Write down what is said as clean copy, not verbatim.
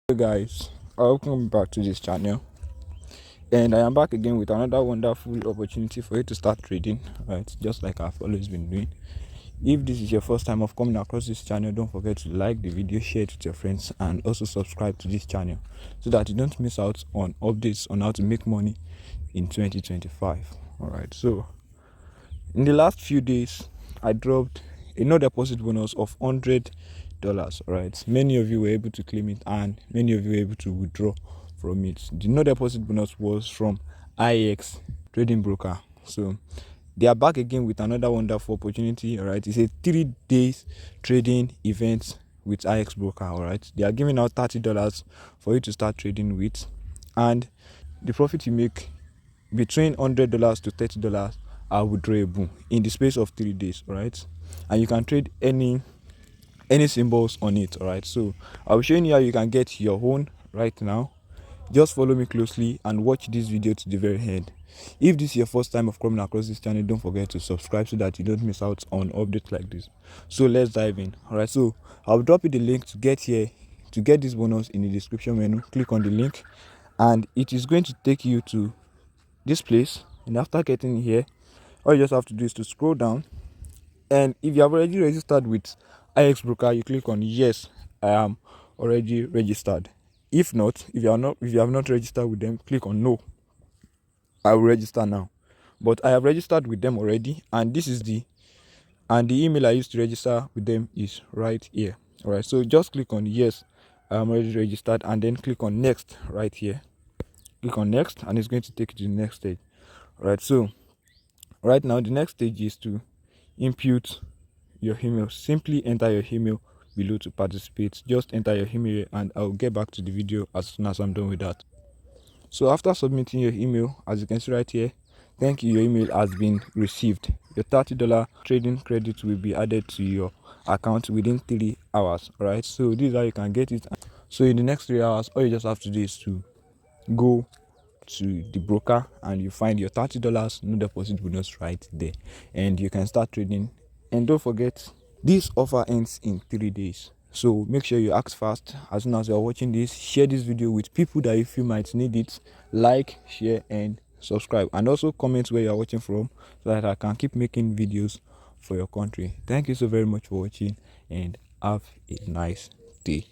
Hey guys, welcome back to this channel, and I am back again with another wonderful opportunity for you to start trading, right? Just like I've always been doing. If this is your first time of coming across this channel, don't forget to like the video, share it with your friends, and also subscribe to this channel so that you don't miss out on updates on how to make money in 2025. All right, so in the last few days I dropped a no deposit bonus of $100. Right, many of you were able to claim it and many of you were able to withdraw from it. The no deposit bonus was from IX trading broker, so they are back again with another wonderful opportunity. All right, it's a 3 days trading event with IX broker. All right, they are giving out $30 for you to start trading with, and the profit you make between $100 to $30 are withdrawable in the space of 3 days. All right, and you can trade any symbols on it. All right, so I'll be showing you how you can get your own right now. Just follow me closely and watch this video to the very end. If this is your first time of coming across this channel, don't forget to subscribe so that you don't miss out on updates like this. So let's dive in. All right, so I'll drop you the link to get here, to get this bonus in the description menu. Click on the link and it is going to take you to this place. And after getting here, all you just have to do is to scroll down, and if you have already registered with IX broker, you click on yes, I am already registered. If not, if you have not registered with them, click on no, I will register now. But I have registered with them already, and this is the email I used to register with them is right here. All right, so just click on yes, I am already registered, and then click on next right here. Click on next and it's going to take you to the next stage. All right, so right now the next stage is to input your email. Simply enter your email below to participate. Just enter your email and I'll get back to the video as soon as I'm done with that. So after submitting your email, as you can see right here, thank you, your email has been received. Your $30 trading credit will be added to your account within 3 hours. All right, so this is how you can get it. So in the next 3 hours, all you just have to do is to go to the broker and you find your $30 no deposit bonus right there, and you can start trading. And don't forget, this offer ends in 3 days, so make sure you act fast. As soon as you are watching this, share this video with people that you feel might need it. Like, share and subscribe, and also comment where you are watching from so that I can keep making videos for your country. Thank you so very much for watching and have a nice day.